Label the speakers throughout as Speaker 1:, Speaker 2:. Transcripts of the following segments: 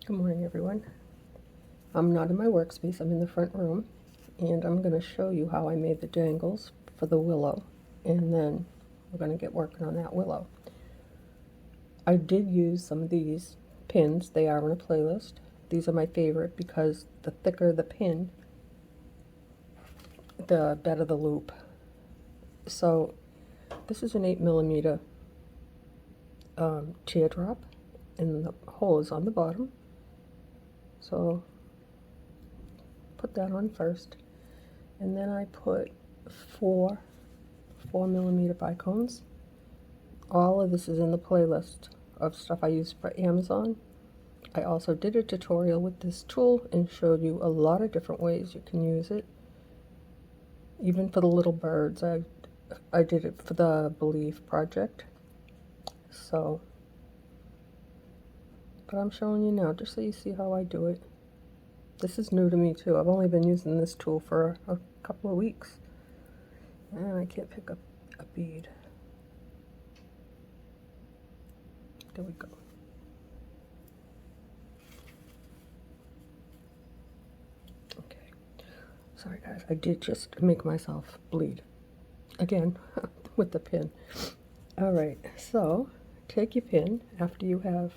Speaker 1: Good morning, everyone. I'm not in my workspace, I'm in the front room, and I'm going to show you how I made the dangles for the willow, and then we're going to get working on that willow. I did use some of these pins, they are in a playlist. These are my favorite because the thicker the pin, the better the loop. So this is an 8mm teardrop, and the hole is on the bottom. So put that on first, and then I put four 4mm bicones. All of this is in the playlist of stuff I use for Amazon. I also did a tutorial with this tool and showed you a lot of different ways you can use it. Even for the little birds, I did it for the Believe project. So, but I'm showing you now just so you see how I do it. This is new to me too. I've only been using this tool for a couple of weeks. And I can't pick up a bead. There we go. Okay. Sorry guys, I did just make myself bleed. Again, with the pin. Alright, so take your pin after you have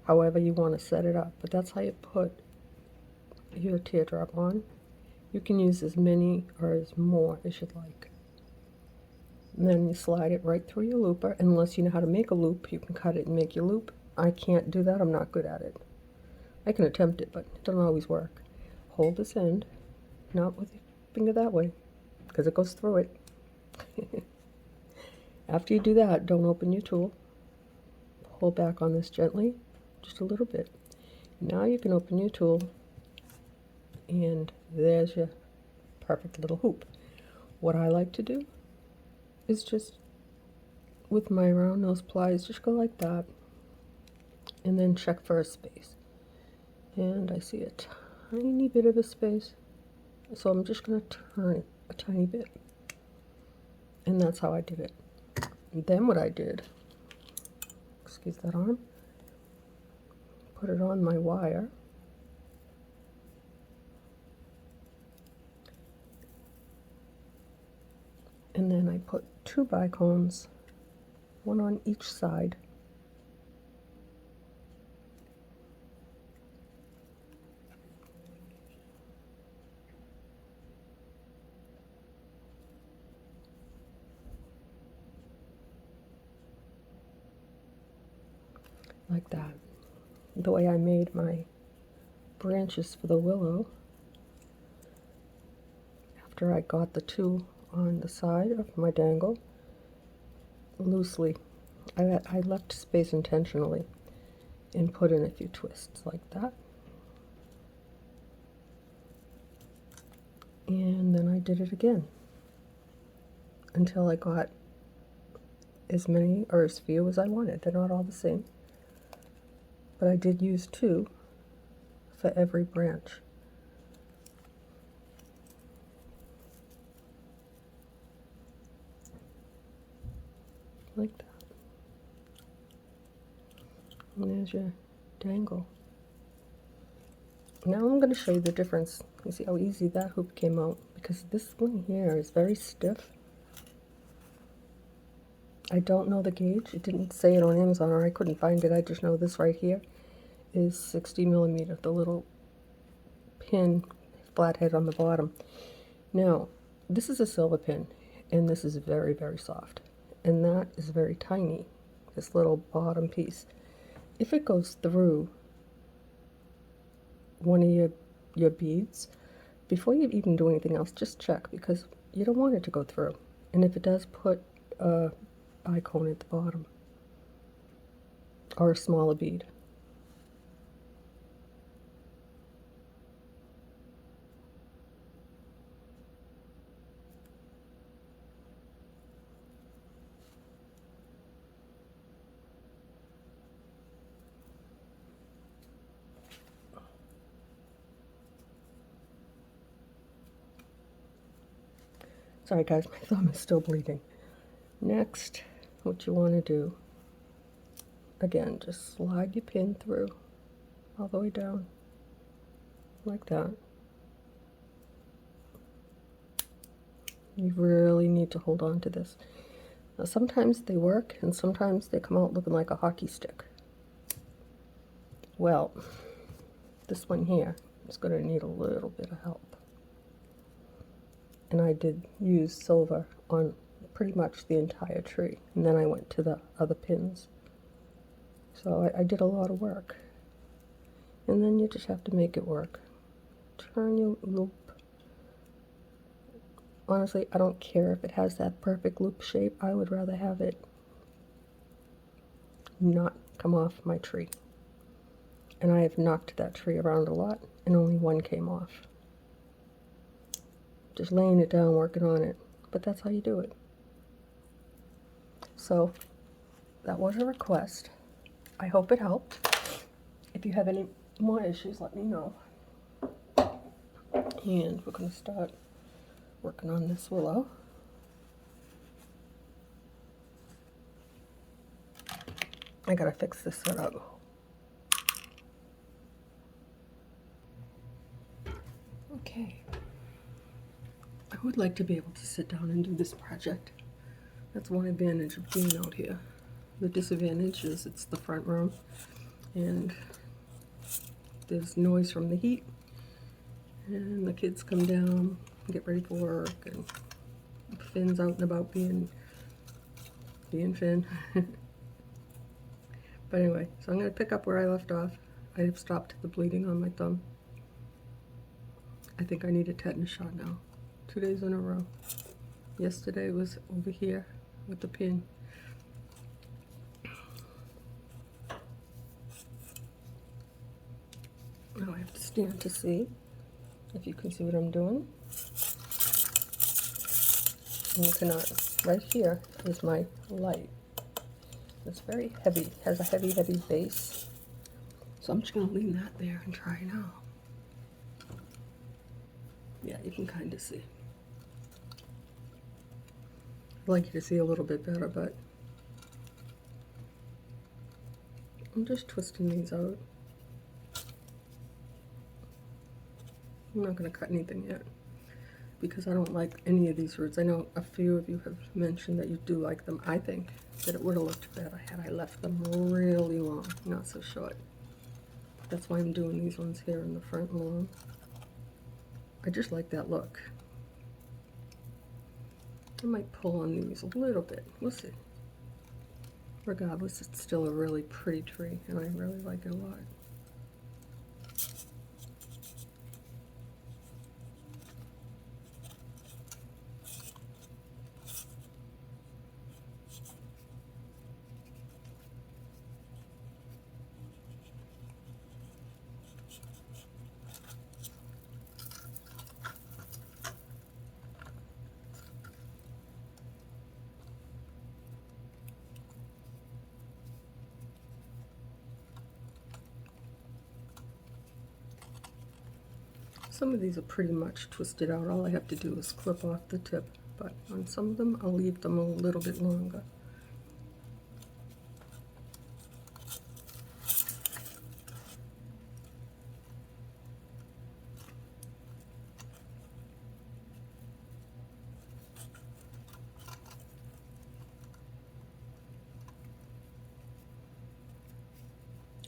Speaker 1: however you want to set it up, but that's how you put your teardrop on. You can use as many or as more as you'd like. And then you slide it right through your looper. Unless you know how to make a loop, you can cut it and make your loop. I can't do that, I'm not good at it. I can attempt it, but it doesn't always work. Hold this end, not with your finger that way, because it goes through it. After you do that, don't open your tool. Pull back on this gently, just a little bit. Now you can open your tool, and there's your perfect little hoop. What I like to do is just, with my round nose pliers, just go like that, and then check for a space. And I see a tiny bit of a space, so I'm just going to turn it a tiny bit. And that's how I did it. And then what I did, excuse that arm, put it on my wire, and then I put two bicones, one on each side, like that. The way I made my branches for the willow, after I got the two on the side of my dangle, loosely, I left space intentionally and put in a few twists like that. And then I did it again until I got as many or as few as I wanted. They're not all the same, but I did use two for every branch. Like that. And there's your dangle. Now I'm going to show you the difference. You see how easy that hoop came out, because this one here is very stiff. I don't know the gauge. It didn't say it on Amazon, or I couldn't find it. I just know this right here is 60mm, the little pin flathead on the bottom. Now, this is a silver pin, and this is very, very soft. And that is very tiny, this little bottom piece. If it goes through one of your beads, before you even do anything else, just check, because you don't want it to go through. And if it does, put a bicone at the bottom, or a smaller bead. Sorry guys, my thumb is still bleeding. Next, what you want to do, again, just slide your pin through all the way down, like that. You really need to hold on to this. Now, sometimes they work, and sometimes they come out looking like a hockey stick. Well, this one here is going to need a little bit of help. And I did use silver on pretty much the entire tree, and then I went to the other pins. So I did a lot of work. And then you just have to make it work. Turn your loop. Honestly, I don't care if it has that perfect loop shape. I would rather have it not come off my tree. And I have knocked that tree around a lot, and only one came off. Just laying it down, working on it. But that's how you do it. So, that was a request. I hope it helped. If you have any more issues, let me know. And we're going to start working on this willow. I gotta fix this setup. Okay. I would like to be able to sit down and do this project. That's one advantage of being out here. The disadvantage is it's the front room, and there's noise from the heat, and the kids come down and get ready for work, and Finn's out and about being Finn. But anyway, so I'm going to pick up where I left off. I have stopped the bleeding on my thumb. I think I need a tetanus shot now. 2 days in a row. Yesterday was over here with the pin. Now I have to stand to see if you can see what I'm doing. And you cannot. Right here is my light. It's very heavy, has a heavy, heavy base. So I'm just going to leave that there and try now. Yeah, you can kind of see. I'd like you to see a little bit better, but I'm just twisting these out. I'm not going to cut anything yet because I don't like any of these roots. I know a few of you have mentioned that you do like them. I think that it would have looked better had I left them really long, not so short. That's why I'm doing these ones here in the front long. I just like that look. I might pull on these a little bit. We'll see. Regardless, it's still a really pretty tree, and I really like it a lot. Some of these are pretty much twisted out. All I have to do is clip off the tip, but on some of them I'll leave them a little bit longer.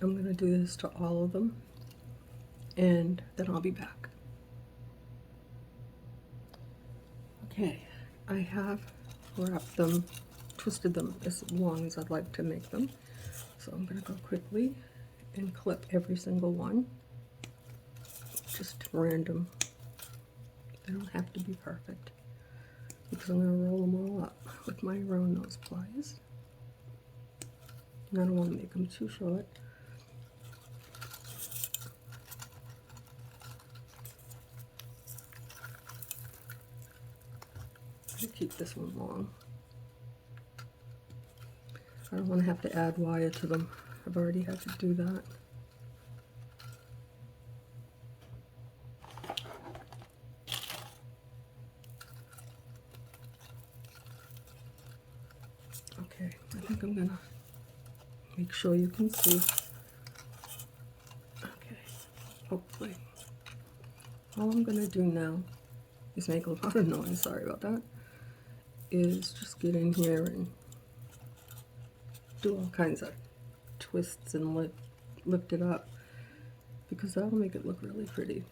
Speaker 1: I'm going to do this to all of them, and then I'll be back. Okay, I have wrapped them, twisted them as long as I'd like to make them. So I'm going to go quickly and clip every single one. Just random. They don't have to be perfect because I'm going to roll them all up with my round nose pliers. And I don't want to make them too short. Keep this one long. I don't want to have to add wire to them. I've already had to do that. Okay, I think I'm gonna make sure you can see. Okay. hopefully. All I'm going to do now is make a lot of noise, sorry about that, is just get in here and do all kinds of twists and lift it up, because that'll make it look really pretty.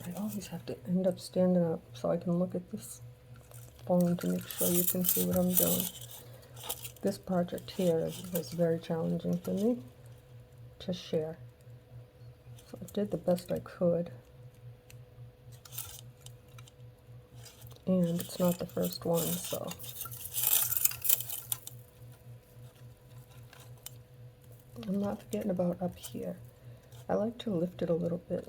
Speaker 1: I always have to end up standing up so I can look at this phone to make sure you can see what I'm doing. This project here was very challenging for me to share. So I did the best I could. And it's not the first one, so I'm not forgetting about up here. I like to lift it a little bit,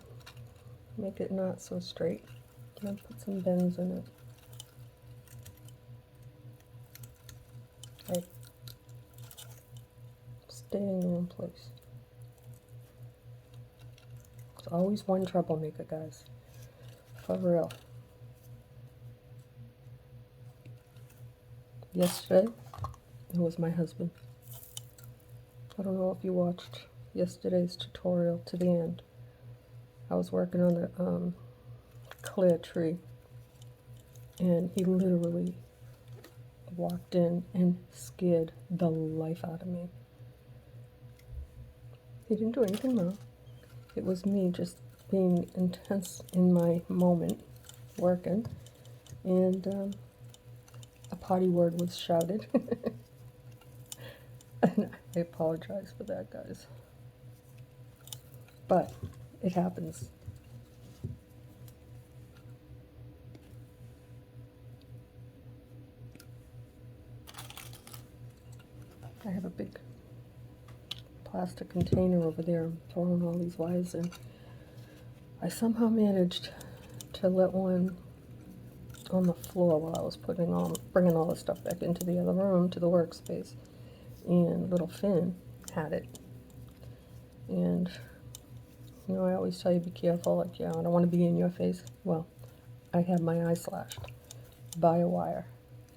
Speaker 1: make it not so straight, and then put some bends in it. Like staying in one place. It's always one troublemaker, guys. For real. Yesterday, it was my husband. I don't know if you watched yesterday's tutorial to the end. I was working on the clear tree, and he literally walked in and scared the life out of me. He didn't do anything wrong. It was me just being intense in my moment, working, and a potty word was shouted. And I apologize for that, guys. But it happens. I have a big plastic container over there. I'm throwing all these wires in. I somehow managed to let one on the floor while I was bringing all the stuff back into the other room, to the workspace. And little Finn had it. And, you know, I always tell you, be careful, like, yeah, I don't want to be in your face. Well, I had my eye slashed by a wire,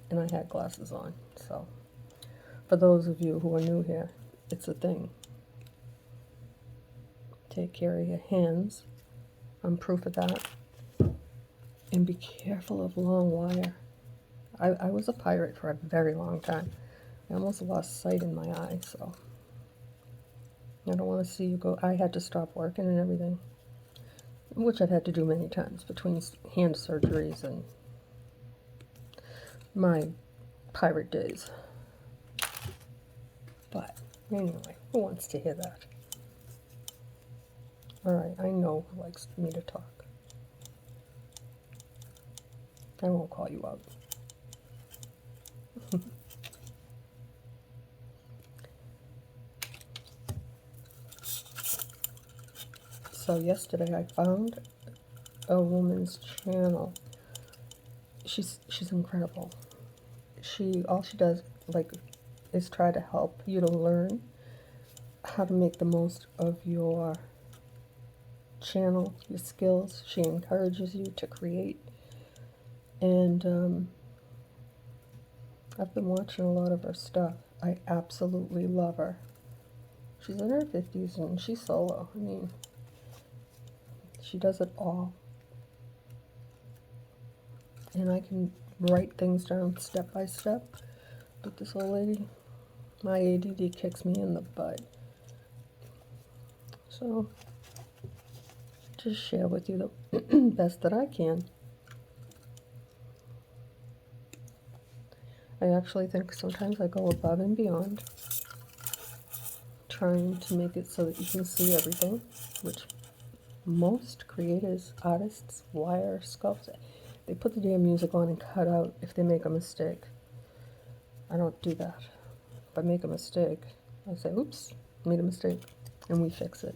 Speaker 1: and I had glasses on. So, for those of you who are new here, it's a thing. Take care of your hands. I'm proof of that. And be careful of long wire. I was a pirate for a very long time. I almost lost sight in my eye, so I don't want to see you go. I had to stop working and everything, which I've had to do many times between hand surgeries and my pirate days. But anyway, who wants to hear that? Alright, I know who likes me to talk. I won't call you out. So yesterday I found a woman's channel. She's incredible. All she does, like, is try to help you to learn how to make the most of your channel, your skills. She encourages you to create. And I've been watching a lot of her stuff. I absolutely love her. She's in her 50s and she's solo. I mean, she does it all. And I can write things down step by step. But this old lady, my ADD kicks me in the butt. So, just share with you the best that I can. I actually think sometimes I go above and beyond trying to make it so that you can see everything, which most creators, artists, wire sculpts, they put the damn music on and cut out if they make a mistake. I don't do that. If I make a mistake, I say, oops, made a mistake, and we fix it.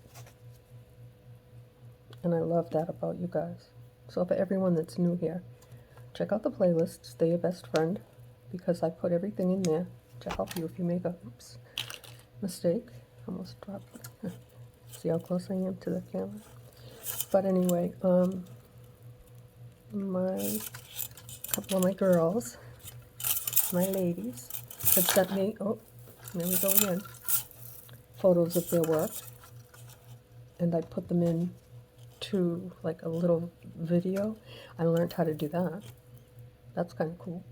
Speaker 1: And I love that about you guys. So for everyone that's new here, check out the playlist, Stay Your Best Friend, because I put everything in there to help you if you make a mistake. Almost dropped it. See how close I am to the camera? But anyway, a couple of my girls, my ladies, have sent me, oh, there we go again, photos of their work, and I put them in to like a little video. I learned how to do that. That's kind of cool.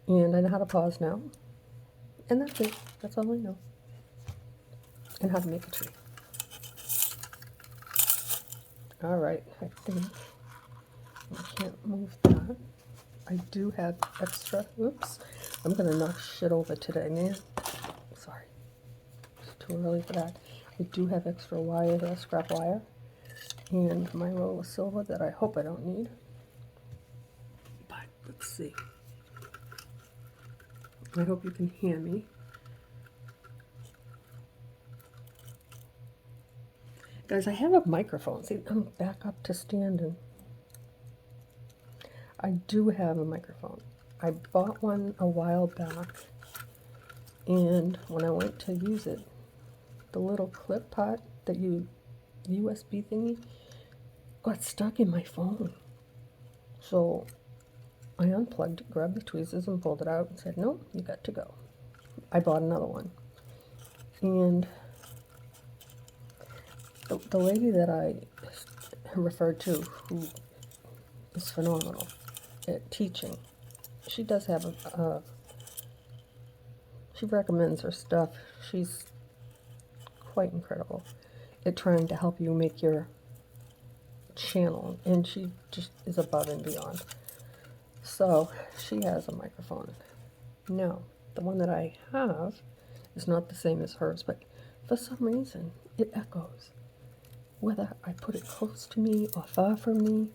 Speaker 1: And I know how to pause now. And that's it. That's all I know. And how to make a tree. Alright, I think I can't move that. I do have extra, oops, I'm going to knock shit over today, man. Sorry, it's too early for that. I do have extra wire here, scrap wire, and my roll of silver that I hope I don't need. But let's see. I hope you can hear me. Guys, I have a microphone. See, I'm back up to standing. I do have a microphone. I bought one a while back, and when I went to use it, the little clip part that USB thingy got stuck in my phone. So I unplugged it, grabbed the tweezers and pulled it out and said, no, you got to go. I bought another one. And the lady that I referred to, who is phenomenal at teaching, she does have she recommends her stuff. She's quite incredible at trying to help you make your channel, and she just is above and beyond. So she has a microphone. Now, the one that I have is not the same as hers, but for some reason it echoes. Whether I put it close to me or far from me,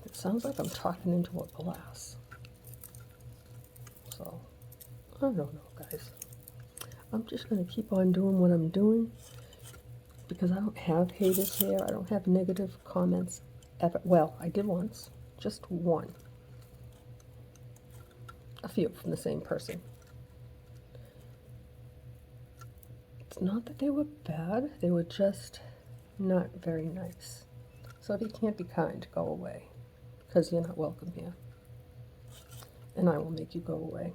Speaker 1: it sounds like I'm talking into a glass. So, I don't know, guys. I'm just going to keep on doing what I'm doing because I don't have haters here. I don't have negative comments ever. Well, I did once. Just one. A few from the same person. It's not that they were bad. They were just not very nice. So if you can't be kind, go away, because you're not welcome here, and I will make you go away.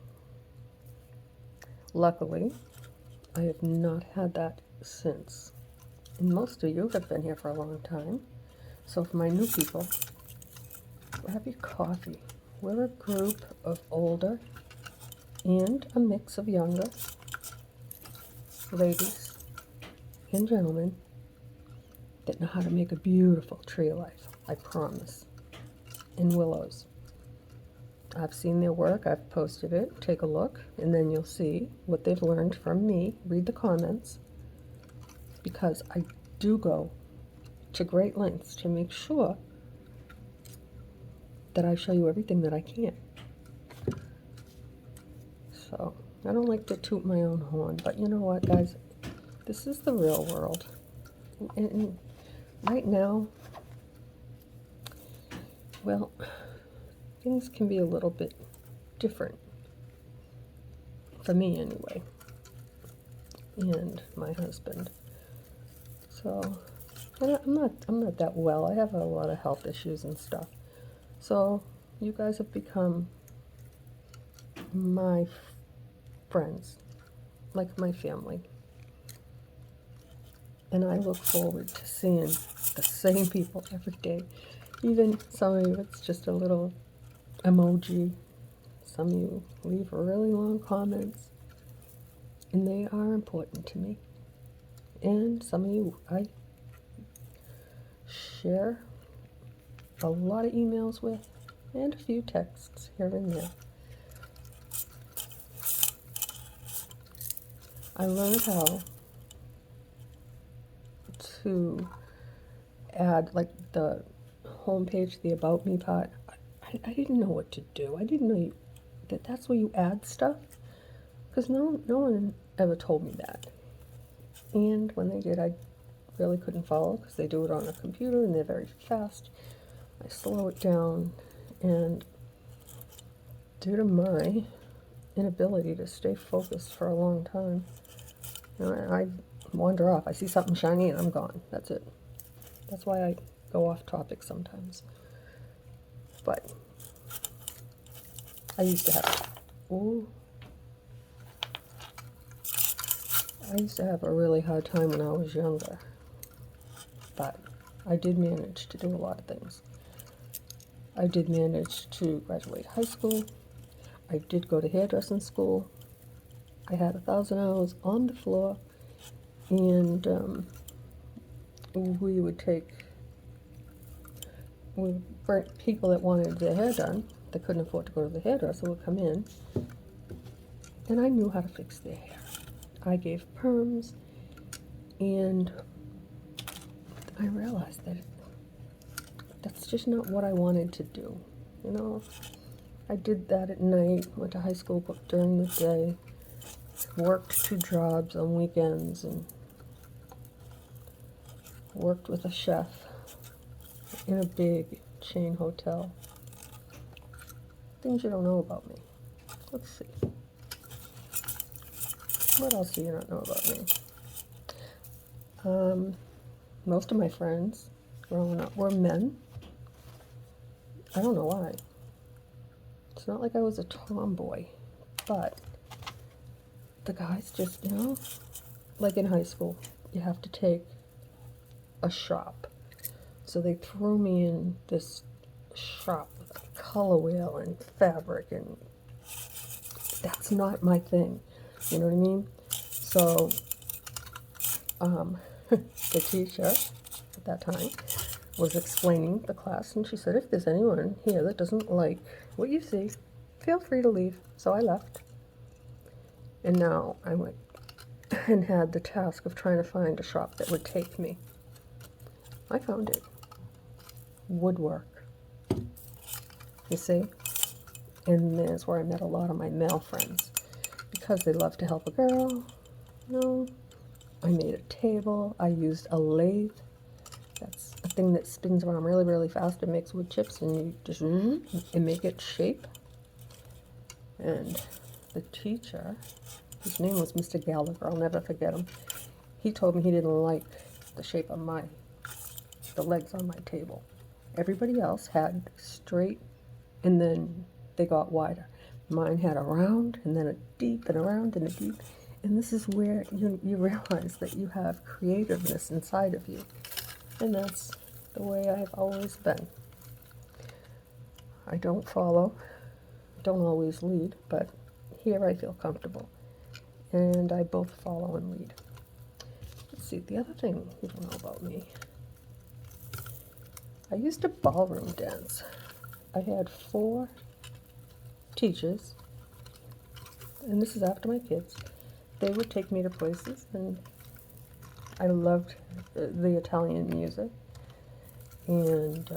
Speaker 1: Luckily, I have not had that since, and most of you have been here for a long time. So for my new people, grab your coffee. We're a group of older and a mix of younger ladies and gentlemen that know how to make a beautiful tree of life, I promise. And willows. I've seen their work, I've posted it, take a look, and then you'll see what they've learned from me. Read the comments, because I do go to great lengths to make sure that I show you everything that I can. So, I don't like to toot my own horn, but you know what, guys? This is the real world. And right now, well, things can be a little bit different. For me, anyway. And my husband. So, I'm not that well. I have a lot of health issues and stuff. So, you guys have become my friends, like my family. And I look forward to seeing the same people every day. Even some of you, it's just a little emoji. Some of you leave really long comments. And they are important to me. And some of you, I share a lot of emails with, and a few texts here and there. I learned how to add like the homepage, the About Me part. I didn't know what to do. I didn't know that's where you add stuff, because no one ever told me that. And when they did, I really couldn't follow, because they do it on a computer and they're very fast. I slow it down, and due to my inability to stay focused for a long time, you know, I wander off. I see something shiny and I'm gone. That's it. That's why I go off topic sometimes. But I used to have, I used to have a really hard time when I was younger. But I did manage to do a lot of things. I did manage to graduate high school. I did go to hairdressing school. I had 1,000 hours on the floor, and we would for people that wanted their hair done, that couldn't afford to go to the hairdresser, would come in, and I knew how to fix their hair. I gave perms, and I realized that that's just not what I wanted to do. You know, I did that at night, went to high school during the day, worked 2 jobs on weekends, and worked with a chef in a big chain hotel. Things you don't know about me. Let's see. What else do you not know about me? Most of my friends growing up were men. I don't know why. It's not like I was a tomboy, but the guys just, you know, like in high school, you have to take a shop. So they threw me in this shop with a color wheel and fabric, and that's not my thing. You know what I mean? So the teacher at that time was explaining the class, and she said, if there's anyone here that doesn't like what you see, feel free to leave. So I left. And now I went and had the task of trying to find a shop that would take me. I found it. Woodwork. You see? And that's where I met a lot of my male friends, because they love to help a girl. You know, I made a table. I used a lathe. That's a thing that spins around really, really fast and makes wood chips, and you just and make it shape. And the teacher, his name was Mr. Gallagher, I'll never forget him. He told me he didn't like the shape of the legs on my table. Everybody else had straight, and then they got wider. Mine had a round, and then a deep, and a round, and a deep. And this is where you realize that you have creativeness inside of you. And that's the way I've always been. I don't follow, don't always lead, but here I feel comfortable. And I both follow and lead. Let's see, the other thing you don't know about me. I used to ballroom dance. I had 4 teachers, and this is after my kids. They would take me to places, and I loved the Italian music, and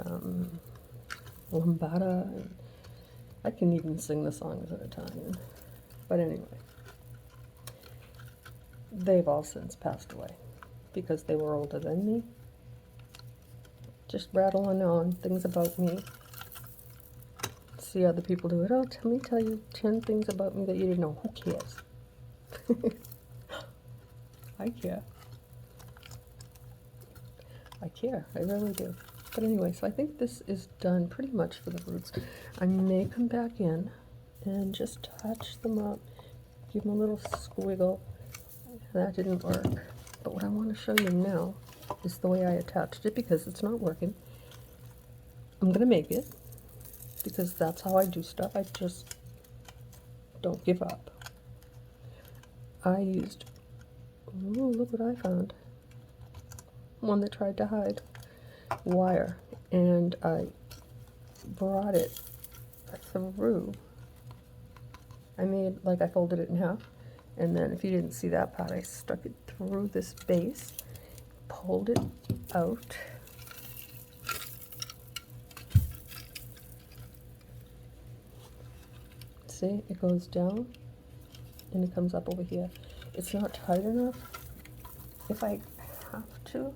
Speaker 1: lambada, and I can even sing the songs in Italian. But anyway, they've all since passed away because they were older than me. Just rattling on things about me. See other people do it. Oh, tell you 10 things about me that you didn't know. Who cares? I care. I care. I really do. But anyway, so I think this is done pretty much for the roots. I may come back in and just touch them up, give them a little squiggle. That didn't work. But what I want to show you now is the way I attached it, because it's not working. I'm going to make it, because that's how I do stuff. I just don't give up. I used, ooh, look what I found. One that tried to hide wire, and I brought it through. I made, like, I folded it in half, and then if you didn't see that part, I stuck it through this base, pulled it out. See, it goes down and it comes up over here. It's not tight enough. If I have to,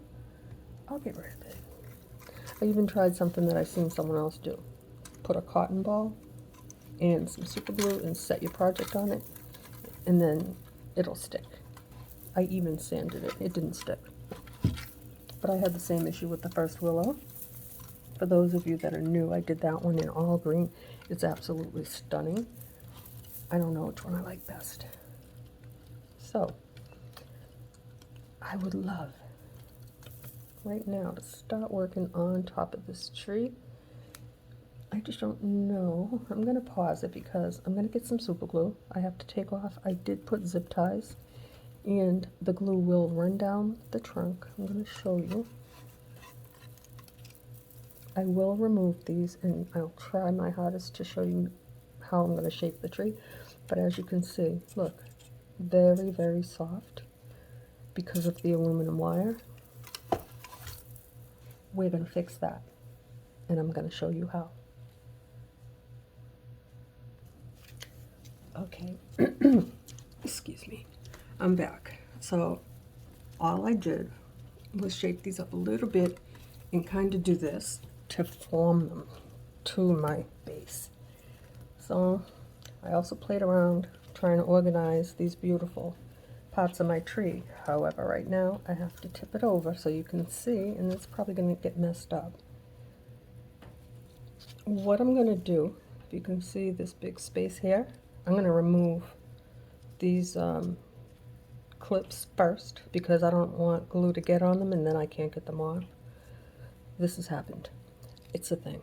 Speaker 1: I'll get rid of it. I even tried something that I've seen someone else do. Put a cotton ball and some super glue and set your project on it, and then it'll stick. I even sanded it. It didn't stick. But I had the same issue with the first willow. For those of you that are new, I did that one in all green. It's absolutely stunning. I don't know which one I like best. So, I would love right now to start working on top of this tree. I just don't know. I'm going to pause it because I'm going to get some super glue. I have to take off. I did put zip ties, and the glue will run down the trunk. I'm going to show you. I will remove these, and I'll try my hardest to show you how I'm going to shape the tree. But as you can see, look, very, very soft because of the aluminum wire. We're going to fix that, and I'm going to show you how. Okay, excuse me, I'm back. So all I did was shape these up a little bit and kind of do this to form them to my base. So I also played around trying to organize these beautiful parts of my tree. However, right now I have to tip it over so you can see, and it's probably going to get messed up. What I'm going to do, if you can see this big space here, I'm going to remove these clips first because I don't want glue to get on them and then I can't get them off. This has happened. It's a thing.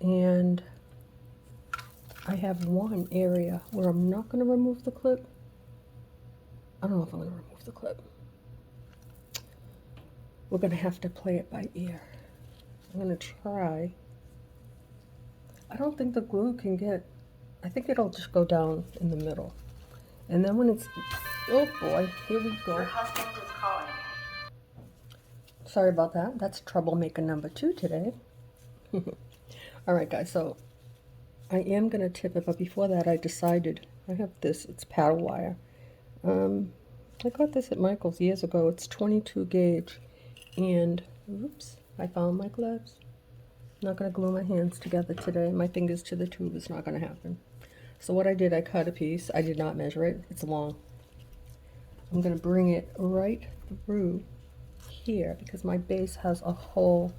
Speaker 1: And I have one area where I'm not going to remove the clip. I don't know if I'm going to remove the clip. We're going to have to play it by ear. I'm going to try. I don't think the glue can get, I think it'll just go down in the middle. And then when it's, oh boy, here we go.
Speaker 2: Your husband is calling.
Speaker 1: Sorry about that. That's troublemaker number 2 today. Alright guys, so I am going to tip it, but before that I decided, I have this, it's paddle wire. I got this at Michael's years ago. It's 22 gauge, and oops, I found my gloves. I'm not going to glue my hands together today. My fingers to the tube is not going to happen. So what I did, I cut a piece. I did not measure it. It's long. I'm going to bring it right through here because my base has a hole.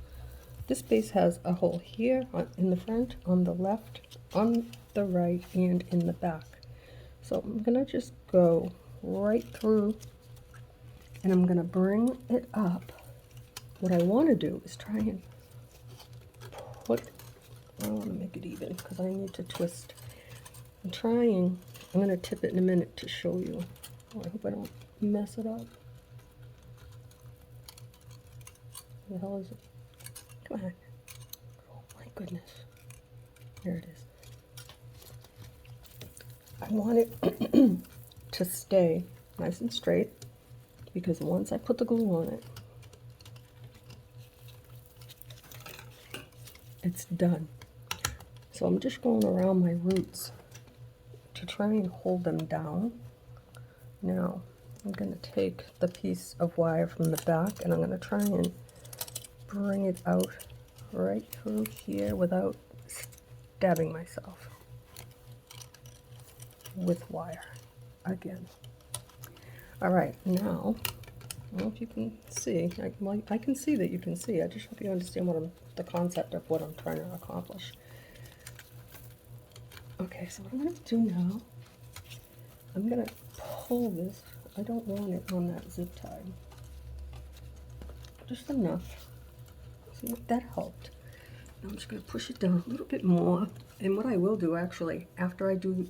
Speaker 1: This base has a hole here in the front, on the left, on the right, and in the back. So I'm going to just go right through, and I'm going to bring it up. What I want to do is try and put, I want to make it even because I need to twist. I'm going to tip it in a minute to show you. Oh, I hope I don't mess it up. What the hell is it? Come on. Oh my goodness. There it is. I want it to stay nice and straight because once I put the glue on it, it's done. So I'm just going around my roots to try and hold them down. Now I'm going to take the piece of wire from the back and I'm going to try and bring it out right through here without stabbing myself with wire again. Alright, now, I don't know if you can see. I can see that you can see. I just hope you understand what the concept of what I'm trying to accomplish. Okay, so what I'm going to do now, I'm going to pull this. I don't want it on that zip tie. Just enough. See, that helped. Now I'm just going to push it down a little bit more. And what I will do, actually, after I do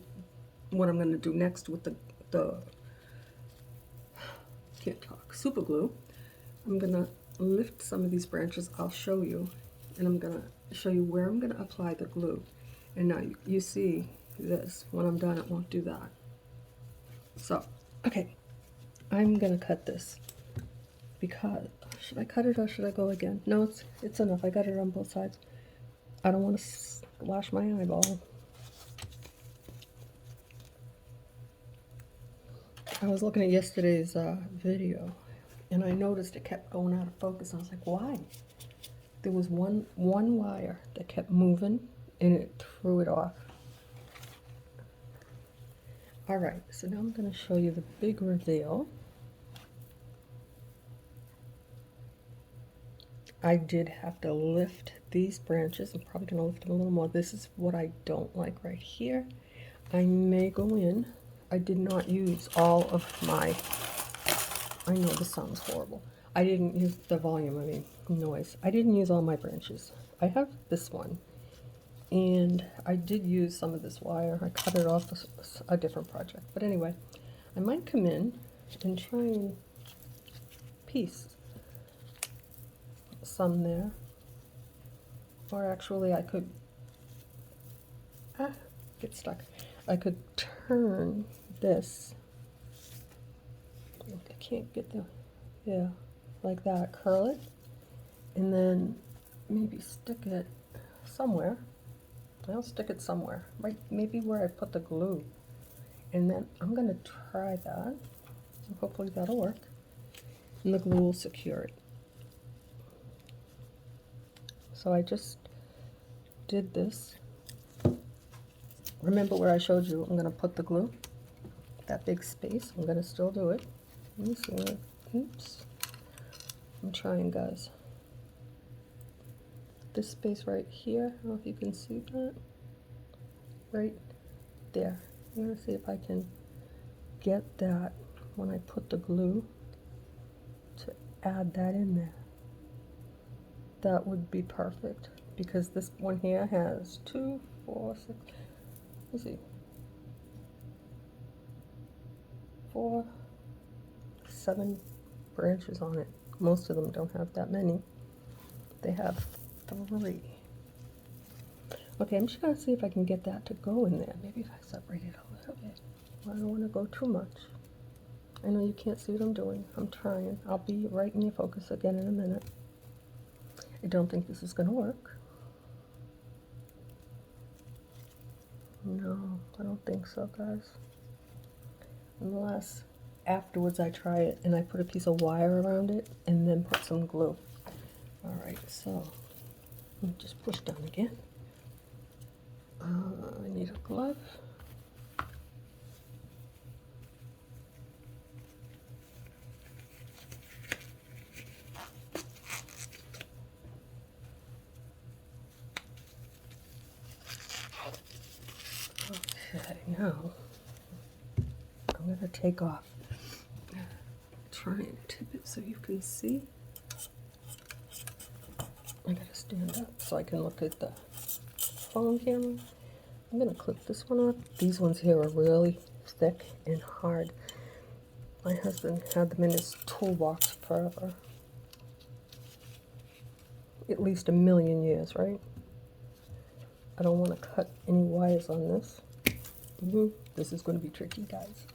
Speaker 1: what I'm going to do next with the can't talk, super glue, I'm going to lift some of these branches. I'll show you. And I'm going to show you where I'm going to apply the glue. And now you see this. When I'm done, it won't do that. So, okay, I'm going to cut this because Should I cut it or should I go again? No, it's enough. I got it on both sides. I don't want to splash my eyeball. I was looking at yesterday's video, and I noticed it kept going out of focus. I was like, why? There was one wire that kept moving, and it threw it off. All right, so now I'm going to show you the big reveal. I did have to lift these branches. I'm probably going to lift them a little more. This is what I don't like right here. I may go in. I did not use all of my, I know this sounds horrible. I didn't use the volume, I mean noise. I didn't use all my branches. I have this one, and I did use some of this wire. I cut it off a different project. But anyway, I might come in and try and piece some there. Or actually I could, get stuck. I could turn this, I can't get the, yeah, like that, curl it, and then maybe stick it somewhere. I'll stick it somewhere, right, maybe where I put the glue, and then I'm going to try that, and hopefully that'll work, and the glue will secure it. So I just did this. Remember where I showed you I'm going to put the glue? That big space. I'm going to still do it. Let me see. Oops. I'm trying, guys. This space right here. I don't know if you can see that. Right there. I'm going to see if I can get that when I put the glue to add that in there. That would be perfect, because this one here has 2, 4, 6, let's see, 4, 7 branches on it. Most of them don't have that many. They have 3. Okay, I'm just gonna see if I can get that to go in there. Maybe if I separate it a little bit. I don't want to go too much. I know you can't see what I'm doing. I'm trying. I'll be right in your focus again in a minute. I don't think this is going to work. No, I don't think so, guys. Unless afterwards I try it and I put a piece of wire around it and then put some glue. Alright, so let me just push down again. I need a glove. Okay, now I'm going to take off. Try and tip it so you can see. I gotta stand up so I can look at the phone camera. I'm gonna clip this one off. These ones here are really thick and hard. My husband had them in his toolbox forever. At least 1,000,000 years, right? I don't want to cut any wires on this. This is going to be tricky, guys.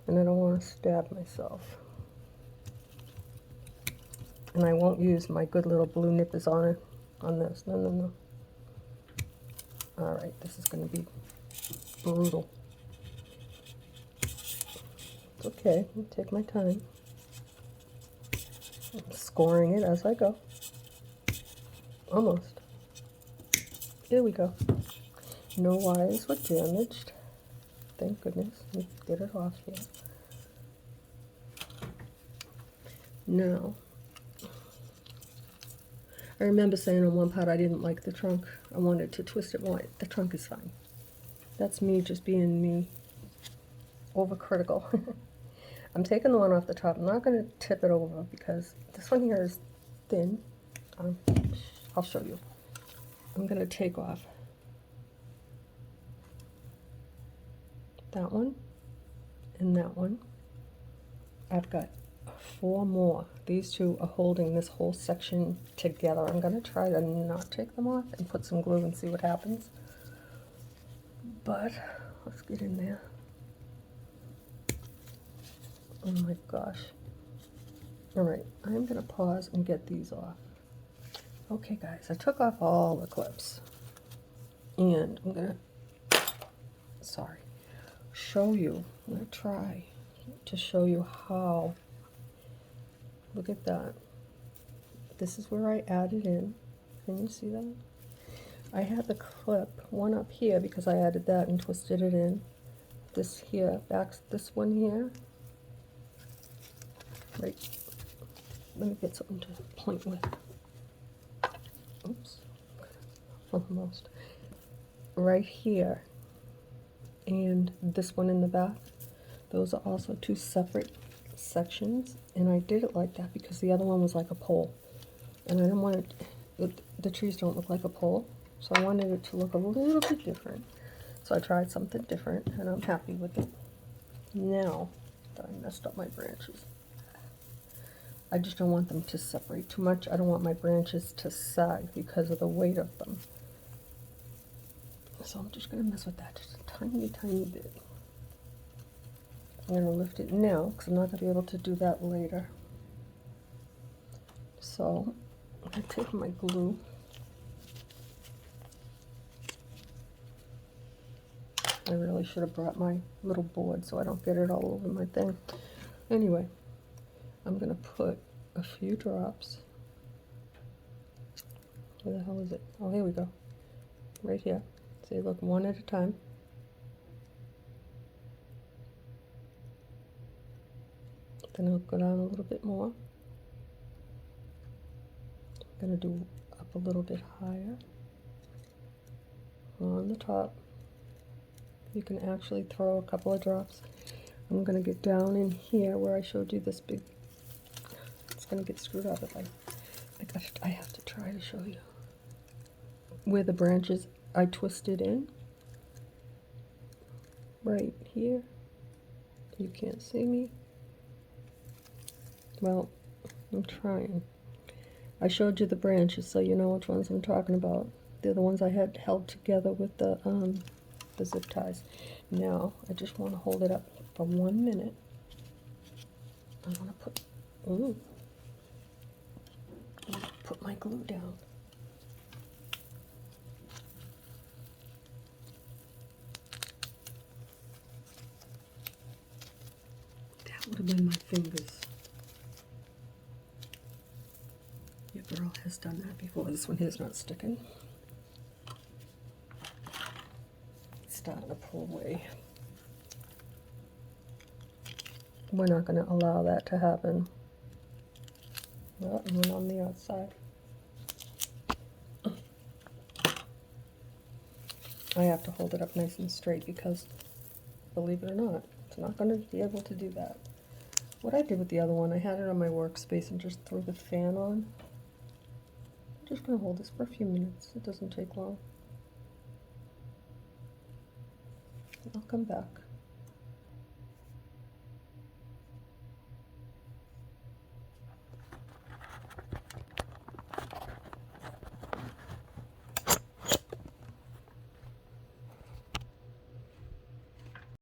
Speaker 1: And I don't want to stab myself. And I won't use my good little blue nippers on it, on this. No, no, no. Alright, this is going to be brutal. It's okay, I'll take my time. I'm scoring it as I go. Almost. Here we go. No wires were damaged. Thank goodness. Let me get it off here. Now, I remember saying on one part I didn't like the trunk. I wanted to twist it more. The trunk is fine. That's me just being me, overcritical. I'm taking the one off the top. I'm not going to tip it over because this one here is thin. I'll show you. I'm going to take off that one and that one. I've got 4 more. These 2 are holding this whole section together. I'm going to try to not take them off and put some glue and see what happens. But let's get in there. Oh my gosh. All right, I'm gonna pause and get these off. Okay guys, I took off all the clips and I'm gonna, sorry, show you, I'm gonna try to show you how, look at that. This is where I added in, can you see that? I had the clip, one up here because I added that and twisted it in. This here, this one here, right, let me get something to point with. Oops, almost. Right here, and this one in the back, those are also two separate sections, and I did it like that because the other one was like a pole, and I didn't want it, the trees don't look like a pole, so I wanted it to look a little bit different. So I tried something different, and I'm happy with it. Now that I messed up my branches, I just don't want them to separate too much. I don't want my branches to sag because of the weight of them. So I'm just going to mess with that just a tiny, tiny bit. I'm going to lift it now because I'm not going to be able to do that later. So I'm going to take my glue. I really should have brought my little board so I don't get it all over my thing. Anyway, I'm going to put a few drops. Where the hell is it? Oh, here we go. Right here. See, look, one at a time. Then I'll go down a little bit more. I'm going to do up a little bit higher on the top. You can actually throw a couple of drops. I'm going to get down in here where I showed you this big, it's going to get screwed up if I have to try to show you. Where the branches I twisted in, right here. You can't see me. Well, I'm trying. I showed you the branches so you know which ones I'm talking about. They're the ones I had held together with the zip ties. Now, I just want to hold it up for 1 minute. I want to put my glue down. That would have been my fingers. Your girl has done that before. This one here's not sticking. It's starting to pull away. We're not going to allow that to happen. Well, and one on the outside. I have to hold it up nice and straight because, believe it or not, it's not going to be able to do that. What I did with the other one, I had it on my workspace and just threw the fan on. I'm just going to hold this for a few minutes. It doesn't take long. I'll come back.